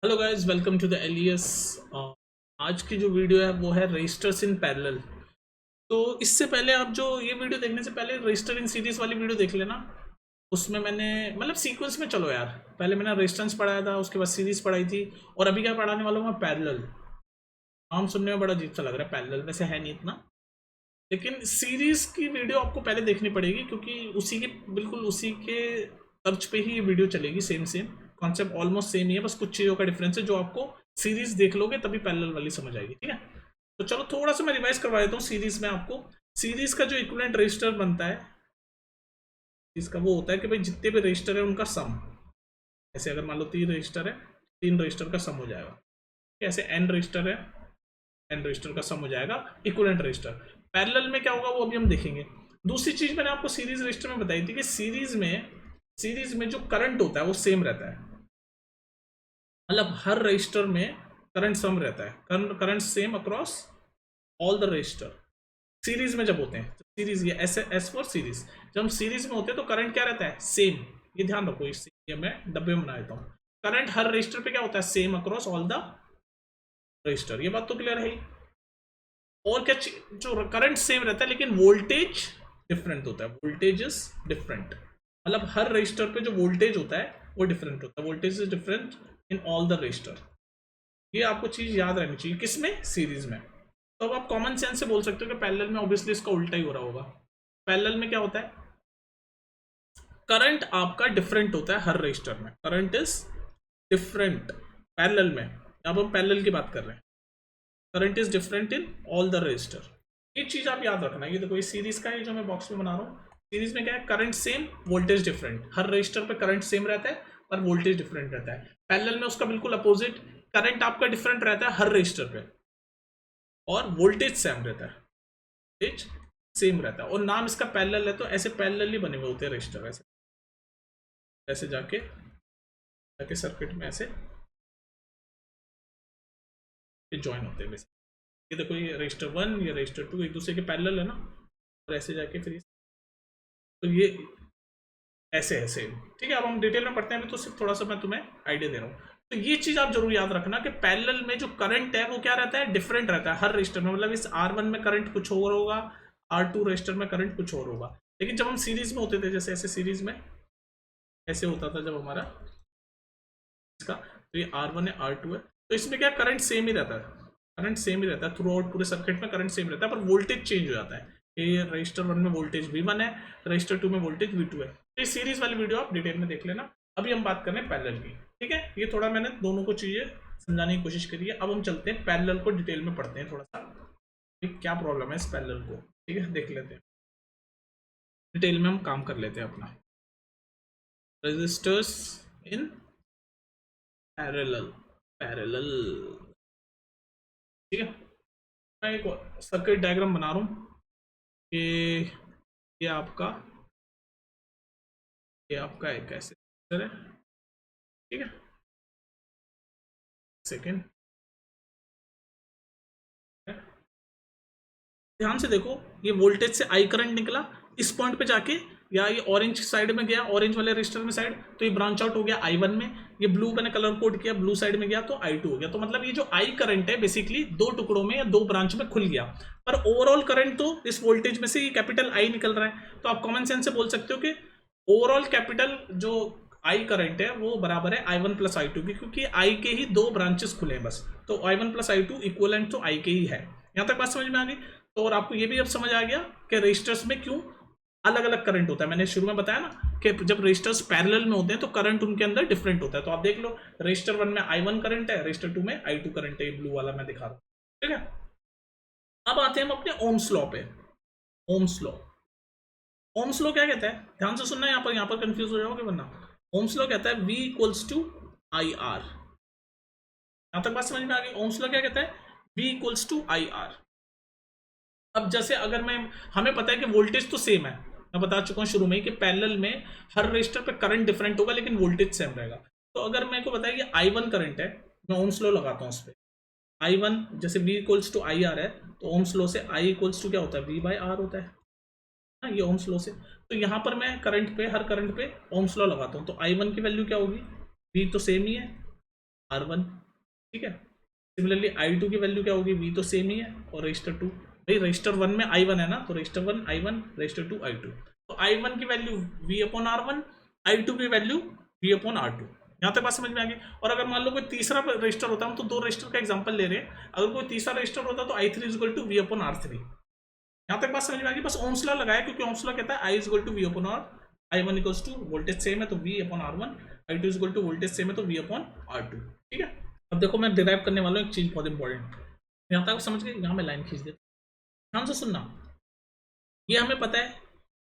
Hello guys, welcome to the Elias. आज की जो वीडियो है वो है रजिस्टर्स इन पैरेलल। तो इससे पहले आप जो ये वीडियो देखने से पहले रजिस्टर इन सीरीज वाली वीडियो देख लेना। उसमें मैंने मतलब सीक्वेंस में चलो यार, पहले मैंने रेजिस्टेंस पढ़ाया था, उसके बाद सीरीज पढ़ाई थी, और अभी क्या पढ़ाने वाला हूँ मैं, पैरेलल। नाम सुनने में बड़ा अजीब सा लग रहा है, पैरेलल वैसे है नहीं इतना, लेकिन सीरीज की वीडियो आपको पहले देखनी पड़ेगी क्योंकि उसी के बिल्कुल उसी के तर्ज पे ही ये वीडियो चलेगी। Same same concept almost same ही है, बस कुछ चीज़ों का डिफरेंस है जो आपको सीरीज देख लोगे तभी पैरेलल वाली समझ आएगी। ठीक है, तो चलो थोड़ा सा मैं रिवाइज करवा देता हूँ सीरीज में आपको। सीरीज का जो इक्विवेलेंट रजिस्टर बनता है, इसका वो होता है कि भाई जितने भी रजिस्टर है उनका सम। ऐसे अगर मान लो 3 रजिस्टर है, 3 रजिस्टर का सम हो जाएगा। ऐसे एन रजिस्टर है, एन रजिस्टर का सम हो जाएगा इक्विवेलेंट रजिस्टर। पैरेलल में क्या होगा वो अभी हम देखेंगे। दूसरी चीज मैंने आपको सीरीज रजिस्टर में बताई थी कि सीरीज में जो करंट होता है वो सेम रहता है। मतलब हर रजिस्टर में करंट सम रहता है, current same across all the register. Series में जब होते हैं, सीरीज ये एस फॉर सीरीज, जब हम सीरीज में होते हैं तो करंट क्या रहता है, सेम। ये ध्यान रखो, इस ये मैं डब्बे में बना देता हूँ। करंट हर रजिस्टर पे क्या होता है, same across all the register. ये बात तो क्लियर है। और क्या, जो करंट सेम रहता है लेकिन वोल्टेज डिफरेंट होता है, वोल्टेज इज डिफरेंट। मतलब हर रजिस्टर पे जो वोल्टेज होता है वो डिफरेंट होता है, voltage is different in all the register. ये आपको चीज याद रहनी चाहिए, किसमें, सीरीज में। तो अब आप कॉमन सेंस से बोल सकते हो कि पैरेलल में ऑब्वियसली इसका उल्टा ही हो रहा होगा। पैरेलल में क्या होता है, करंट आपका डिफरेंट होता है हर रजिस्टर में, करंट इज डिफरेंट पैरेलल में। अब हम पैरेलल की बात कर रहे हैं, current is different in all the register. ये चीज आप याद रखना। ये देखो, ये सीरीज का है जो मैं बॉक्स में बना रहा हूँ। सीरीज में क्या है, करंट सेम वोल्टेज डिफरेंट। हर रजिस्टर पे करंट सेम रहता है पर वोल्टेज डिफरेंट रहता है। पैरेलल में उसका बिल्कुल अपोजिट, करंट आपका डिफरेंट रहता है हर रजिस्टर पे और वोल्टेज सेम रहता है, वोल्टेज सेम रहता है। और नाम इसका पैरेलल है तो ऐसे पैरेलल ही बने हुए होते हैं रजिस्टर। ऐसे ऐसे जाके जाके सर्किट में ऐसे ज्वाइन होते हैं बेसिक। ये देखो, ये रजिस्टर 1, ये रजिस्टर 2 एक दूसरे के पैरेलल है ना, और ऐसे जाके फिर तो ये ऐसे है सेम। ठीक है, अब हम डिटेल में पढ़ते हैं, अभी तो सिर्फ थोड़ा सा मैं तुम्हें आइडिया दे रहा हूँ। तो ये चीज आप जरूर याद रखना कि पैरेलल में जो करंट है वो क्या रहता है, डिफरेंट रहता है हर रजिस्टर में। मतलब इस R1 में करंट कुछ और होगा, R2 रजिस्टर में करंट कुछ और होगा। लेकिन जब हम सीरीज में होते थे, जैसे ऐसे सीरीज में ऐसे होता था जब हमारा इसका, तो ये R1 है, R2 है, तो इसमें क्या करंट सेम ही रहता है, करंट सेम ही रहता है थ्रू आउट पूरे सर्किट में, करंट सेम रहता है पर वोल्टेज चेंज हो जाता है। ये रजिस्टर 1 में वोल्टेज V1 है, रजिस्टर 2 में वोल्टेज V2 है। तो ये सीरीज वाली वीडियो आप डिटेल में देख लेना। अभी हम बात कर रहे हैं पैरेलल की। ठीक है, ये थोड़ा मैंने दोनों को चीजें समझाने की कोशिश करी है। अब हम चलते हैं पैरेलल को डिटेल में पढ़ते हैं थोड़ा सा, क्या प्रॉब्लम है इस पैरेलल को। ठीक है, देख लेते हैं डिटेल में, हम काम कर लेते हैं अपना। Resistors in parallel, parallel. ठीक है, मैं एक सर्किट डायग्राम बना रहा हूँ कि ये आपका ये आपका एक ऐसे है। ठीक है, सेकेंड, ध्यान से देखो, ये वोल्टेज से आई करंट निकला इस पॉइंट पे जाके, या ये ऑरेंज साइड में गया, ऑरेंज वाले रजिस्टर में साइड, तो ये ब्रांच आउट हो गया I1 में। ये ब्लू मैंने कलर कोड किया, ब्लू साइड में गया तो I2 हो गया। तो मतलब ये जो आई करंट है बेसिकली दो टुकड़ों में या दो ब्रांच में खुल गया, पर ओवरऑल करंट तो इस वोल्टेज में से ये कैपिटल आई निकल रहा है। तो आप कॉमन सेंस से बोल सकते हो कि ओवरऑल कैपिटल जो आई करंट है वो बराबर है I1 प्लस I2 की, क्योंकि आई के ही दो ब्रांचेस खुले हैं बस। तो I1 प्लस I2 इक्वलेंट तो आई के ही है। यहां तक बात समझ में आ गई। तो और आपको ये भी अब समझ आ गया कि रजिस्टर्स में क्यों अलग अलग करंट होता है। मैंने शुरू में बताया ना कि जब रजिस्टर्स पैरेलल में होते हैं तो करंट उनके अंदर डिफरेंट होता है। तो आप देख लो, रजिस्टर 1 में I1 करंट है, रजिस्टर 2 में I2 करंट है, ये ब्लू वाला मैं दिखा रहा हूँ। ठीक है, अब आते हैं हम अपने ओम्स लॉ पे। ओम्स लॉ, ओम्स लॉ क्या कहता है, ध्यान से सुनना, यहाँ पर कंफ्यूज हो जाओगे वरना। ओम्स लॉ कहता है V equals to I R. यहां तक बात समझ में आ गई। ओम्स लॉ क्या कहता है, V equals to I R. अब जैसे अगर मैं, हमें पता है कि वोल्टेज तो सेम है, मैं बता चुका हूं शुरू में ही कि पैरेलल में हर रजिस्टर पे करंट डिफरेंट होगा लेकिन वोल्टेज सेम रहेगा। तो अगर मेरे को बताया कि I1 करंट है, मैं ओम्स लॉ लगाता हूं उस पर। I1 जैसे V equals to I R है, तो ओम्स लॉ से I इक्वल्स टू क्या होता है, V बाई आर होता है ना, ये ओम्स लॉ से। तो यहाँ पर मैं करंट पे, हर करंट पे ओम्स लॉ लगाता हूँ, तो I1 की वैल्यू क्या होगी, V तो सेम ही है, R1, ठीक है। सिमिलरली I2 की वैल्यू क्या होगी, V तो सेम ही है, और रजिस्टर 2, भाई रजिस्टर 1 में I1 है ना, तो रजिस्टर 1 I1, रजिस्टर 2 I2, तो I1 की वैल्यू V अपॉन R1, I2 की वैल्यू V अपॉन R2। यहाँ तक बात समझ में आ गई। और अगर मान लो कोई तीसरा रजिस्टर होता, हम तो दो रजिस्टर का एग्जांपल ले रहे हैं, अगर कोई तीसरा रजिस्टर होता तो I3 is equal to V upon R3। यहाँ तक बात समझ में आ गई। बस ओम्स लॉ लगाया, क्योंकि ओम्स लॉ कहता है I is equal to V upon R, I1 equals to voltage same है तो V अपॉन R1, I2 is equal to voltage same है तो V अपॉन R2, ठीक है। अब देखो मैं डिराइव करने वाला हूँ एक चीज बहुत इंपॉर्टेंट, यहाँ तक समझ गए, यहाँ मैं लाइन खींच देता हूँ, ध्यान से सुनना। ये हमें पता है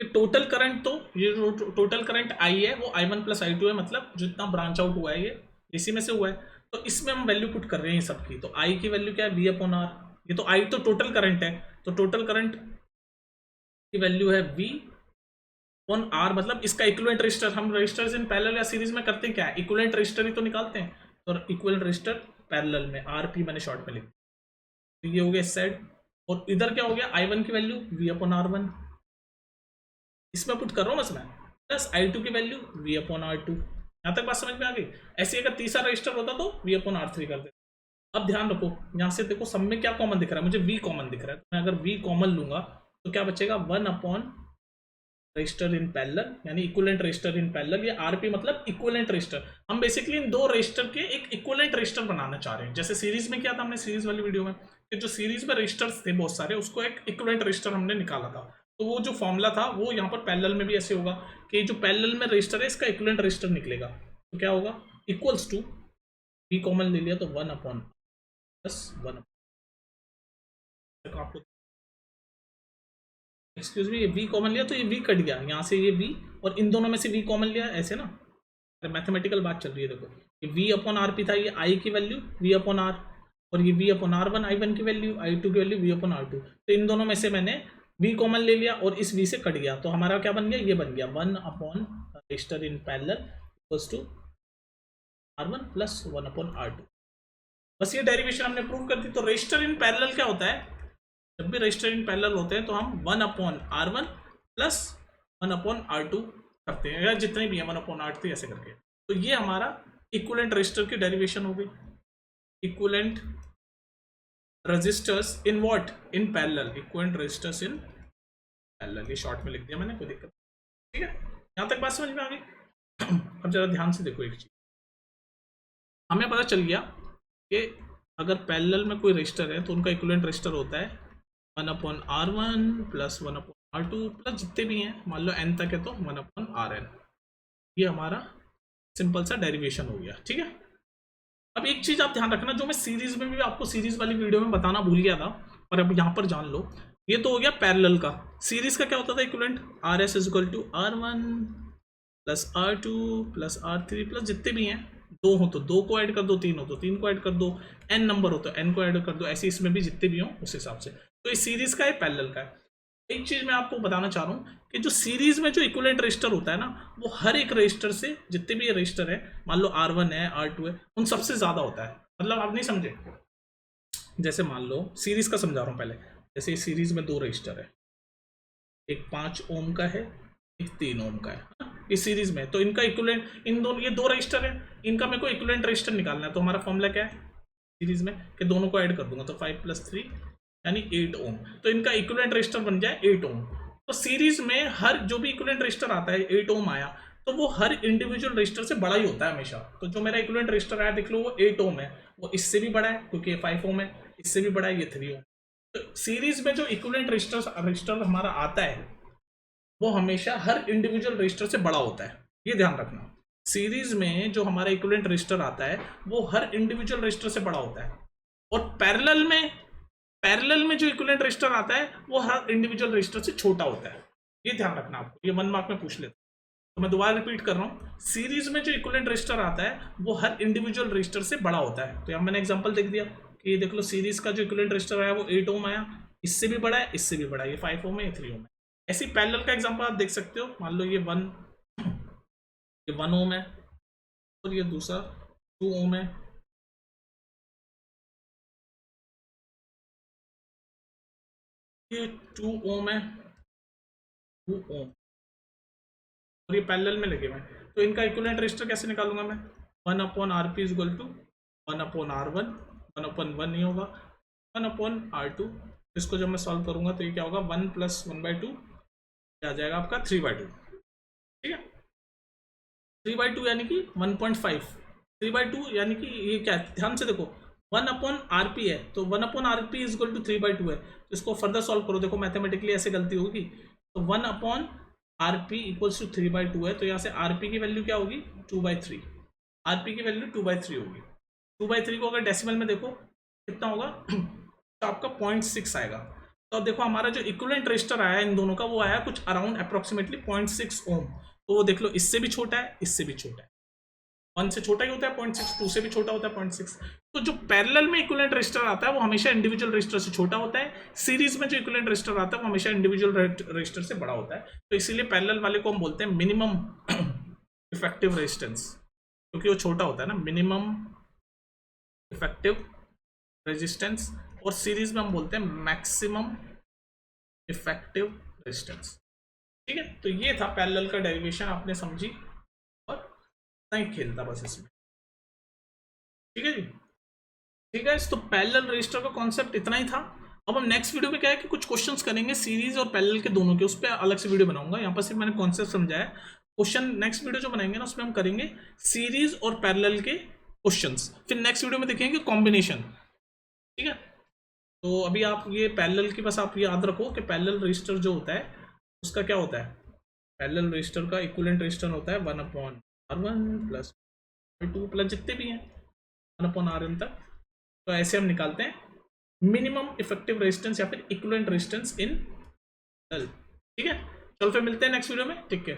कि टोटल करंट, तो ये टोटल करंट I है वो I1 प्लस I2 है, मतलब जितना ब्रांच आउट हुआ है ये इसी में से हुआ है, तो इसमें हम वैल्यू पुट कर रहे हैं सबकी। तो I की वैल्यू क्या है, V अपॉन R, ये तो I तो टोटल करंट है, तो टोटल करंट की वैल्यू है V अपॉन R, मतलब इसका इक्विवेलेंट रजिस्टर, हम रजिस्टर्स इन पैरेलल या सीरीज में करते हैं क्या, इक्विवेलेंट रजिस्टर ही तो निकालते हैं, तो इक्विवेलेंट रजिस्टर पैरेलल में RP मैंने शॉर्ट में लिखा, तो ये हो गया इस साइड, और इधर क्या हो गया, I1 की वैल्यू V अपॉन R1, इसमें पुट कर रहा हूँ बस मैं, प्लस I2 की वैल्यू V अपॉन R2। यहाँ तक बात समझ में आ गई। ऐसे अगर तीसरा रजिस्टर होता तो V अपॉन R3 कर देते। अब ध्यान रखो, यहाँ से देखो सब में क्या कॉमन दिख रहा है, मुझे V कॉमन दिख रहा है, तो मैं अगर V कॉमन लूंगा तो क्या बचेगा, 1 अपॉन रजिस्टर इन पैरेलल, यानी इक्विवेलेंट रजिस्टर इन पैरेलल, ये RP मतलब इक्विवेलेंट रजिस्टर। हम बेसिकली इन दो रजिस्टर के एक इक्विवेलेंट रजिस्टर बनाना चाह रहे हैं, जैसे सीरीज में किया था हमने सीरीज वाली वीडियो में, कि जो सीरीज में रजिस्टर्स थे बहुत सारे, उसको एक इक्विवेलेंट रजिस्टर हमने निकाला था, तो वो जो फॉर्मूला था वो यहाँ पर पैरेलल में भी ऐसे होगा कि जो पैरेलल में रजिस्टर है इसका इक्विवेलेंट रजिस्टर निकलेगा, तो क्या होगा, इक्वल्स टू V कॉमन ले लिया तो 1 अपॉन प्लस 1, आपको एक्सक्यूज मी, ये V कॉमन लिया तो ये V कट गया, यहाँ से ये V, और इन दोनों में से V कॉमन लिया ऐसे ना, मैथमेटिकल बात चल रही है। देखो ये V अपॉन RP था, ये I की वैल्यू V अपॉन R, और ये V अपॉन R1 I1 की वैल्यू, I2 की वैल्यू V अपॉन R2, तो इन दोनों में से मैंने V कॉमन ले लिया और इस V से कट गया, तो हमारा क्या बन गया, ये बन गया 1 upon resistor in parallel equals to R1 plus 1 upon R2। बस ये डेरिवेशन हमने प्रूव कर दी। तो रजिस्टर इन पैरेलल क्या होता है, जब भी रजिस्टर इन पैरेलल होते हैं तो हम 1 upon R1 plus 1 upon R2 करते हैं, या जितने भी है 1 अपॉन R3 ऐसे करके। तो ये हमारा इक्विवेलेंट रजिस्टर की डेरिवेशन हो गई, equivalent resistors in what, in parallel, equivalent resistors in parallel, ये शॉर्ट में लिख दिया मैंने, कोई दिक्कत, ठीक है। यहाँ तक बात समझ में आ गई। अब जरा ध्यान से देखो एक चीज, हमें पता चल गया कि अगर पैरेलल में कोई रजिस्टर है तो उनका इक्विवेलेंट रजिस्टर होता है 1 upon R1 plus 1 upon R2 plus जितने भी हैं, मान लो n तक है तो 1 अपॉन Rn। ये हमारा सिंपल सा डेरिवेशन हो गया, ठीक है। अब एक चीज आप ध्यान रखना, जो मैं सीरीज में भी आपको सीरीज वाली वीडियो में बताना भूल गया था, और अब यहाँ पर जान लो, ये तो हो गया पैरेलल का। सीरीज का क्या होता था equivalent, RS is equal to R1 plus R2 plus R3 plus जितने भी हैं, दो हो तो दो को ऐड कर दो, तीन हो तो तीन को ऐड कर दो, n नंबर हो तो n को ऐड कर दो, ऐसे इसमें भी जितने भी हो उस हिसाब से। तो इस सीरीज का है, पैरेलल का है। एक चीज मैं आपको बताना चाह रहा हूँ कि जो सीरीज में जो इक्विवेलेंट रजिस्टर होता है ना, वो हर एक रजिस्टर से, जितने भी रजिस्टर है, मान लो R1 है R2 है, उन सबसे ज्यादा होता है। मतलब आप नहीं समझे, जैसे मान लो सीरीज का समझा रहा हूँ पहले, जैसे सीरीज में दो रजिस्टर है, एक 5 ओम का है, एक 3 ओम का है, इस सीरीज में, तो इनका इक्विवेलेंट, इन दोनों, ये दो रजिस्टर है, इनका मेरे को इक्विवेलेंट रजिस्टर निकालना है। तो हमारा फॉर्मूला क्या है सीरीज में, कि दोनों को ऐड कर दूंगा तो 5 + 3 यानी 8 ओम, तो इनका इक्विवेलेंट रजिस्टर बन जाए 8 ओम। तो सीरीज में हर जो भी इक्विवेलेंट रजिस्टर आता है, 8 ओम आया, तो वो हर इंडिविजुअल रजिस्टर से बड़ा ही होता है हमेशा। तो जो मेरा इक्विवेलेंट रजिस्टर आया देख लो, वो 8 ओम है, वो इससे भी बड़ा है क्योंकि ये 5 ओम है, इससे भी बड़ा है ये 3 ओम। तो सीरीज में जो इक्विवेलेंट रजिस्टर हमारा आता है वो हमेशा हर इंडिविजुअल रजिस्टर से बड़ा होता है, ये ध्यान रखना। सीरीज में जो हमारा इक्विवेलेंट रजिस्टर आता है वो हर इंडिविजुअल रजिस्टर से बड़ा होता है, और पैरेलल में जो इक्विवेलेंट रजिस्टर आता है वो हर इंडिविजुअल रजिस्टर से छोटा होता है, ये ध्यान रखना आपको, ये 1 मार्क में पूछ लेते। तो मैं दोबारा रिपीट कर रहा हूँ, सीरीज में जो इक्विवेलेंट रजिस्टर आता है वो हर इंडिविजुअल रजिस्टर से बड़ा होता है। तो यहाँ मैंने एग्जांपल देख दिया कि ये देख लो, सीरीज का जो इक्विवेलेंट रजिस्टर आया वो 8 ओम आया, इससे भी बड़ा है, इससे भी बड़ा है, ये 5 ओम है, ये 3 ओम है। ऐसी पैरेलल का एग्जांपल आप देख सकते हो, मान लो ये 1 ओम है, और ये दूसरा 2 ओम है, ये 2 ओम है, 2 ओम, और ये पैरेलल में लगे हुए हैं। तो इनका इक्विवेलेंट रजिस्टर कैसे निकालूंगा मैं, 1 upon RP is equal to 1/R1, 1/1 नहीं होगा, 1/R2। इसको जब मैं सॉल्व करूंगा तो ये क्या होगा, 1 + 1/2 आ जाएगा आपका 3/2। ठीक है, 3/2 यानी कि 1.5, 3/2 यानी कि ये क्या, ध्यान से देखो 1/RP है, तो 1/RP इज इक्वल टू 3/2 है। तो इसको फर्दर सॉल्व करो, देखो मैथमेटिकली ऐसे गलती होगी। तो 1/RP इक्वल्स टू 3/2 है, तो यहाँ से RP की वैल्यू क्या होगी, 2/3। RP की वैल्यू 2/3 होगी। 2/3 को अगर डेसिमल में देखो कितना होगा तो आपका 0.6 आएगा। तो अब देखो हमारा जो इक्विवेलेंट रेजिस्टर आया इन दोनों का, वो आया कुछ अराउंड अप्रोक्सीमेटली 0.6 ओम। तो वो देख लो, इससे भी छोटा है, इससे भी छोटा है, 1 से छोटा ही होता है 0.6, 2 से भी छोटा होता है 0.6। तो जो पैरेलल में इक्विवेलेंट रेजिस्टर आता है वो हमेशा इंडिविजुअल रेजिस्टर से छोटा होता है, सीरीज में जो इक्विवेलेंट रेजिस्टर आता है वो हमेशा इंडिविजुअल रेजिस्टर से बड़ा होता है। तो इसीलिए पैरेलल वाले को हम बोलते हैं मिनिमम इफेक्टिव रेजिस्टेंस, क्योंकि वो छोटा होता है ना, मिनिमम इफेक्टिव रेजिस्टेंस। और सीरीज में हम बोलते हैं मैक्सिमम इफेक्टिव रेजिस्टेंस। ठीक है, तो ये था पैरेलल का डेरिवेशन, आपने समझी, और नहीं खेलता बस इसमें। ठीक है जी, ठीक है। तो पैरेलल रजिस्टर का कॉन्सेप्ट इतना ही था। अब हम नेक्स्ट वीडियो में क्या है कि कुछ क्वेश्चंस करेंगे सीरीज और पैरेलल के दोनों के, उस पर अलग से वीडियो बनाऊंगा। यहाँ पर सिर्फ मैंने कॉन्सेप्ट समझाया। क्वेश्चन नेक्स्ट वीडियो जो बनाएंगे ना, उसमें हम करेंगे सीरीज और पैरेलल के क्वेश्चंस, फिर नेक्स्ट वीडियो में देखेंगे कॉम्बिनेशन। ठीक है, तो अभी आप ये पैरेलल की बस आप याद रखो कि पैरेलल रजिस्टर जो होता है उसका क्या होता है, पैरेलल रजिस्टर का इक्विवेलेंट रजिस्टर होता है 1/R1 + R2 प्लस जितने भी हैं 1/Rn तक। तो ऐसे हम निकालते हैं मिनिमम इफेक्टिव रेजिस्टेंस या फिर इक्विवेलेंट रेजिस्टेंस इन पैरेलल। ठीक है, चलो फिर मिलते हैं नेक्स्ट वीडियो में। ठीक है।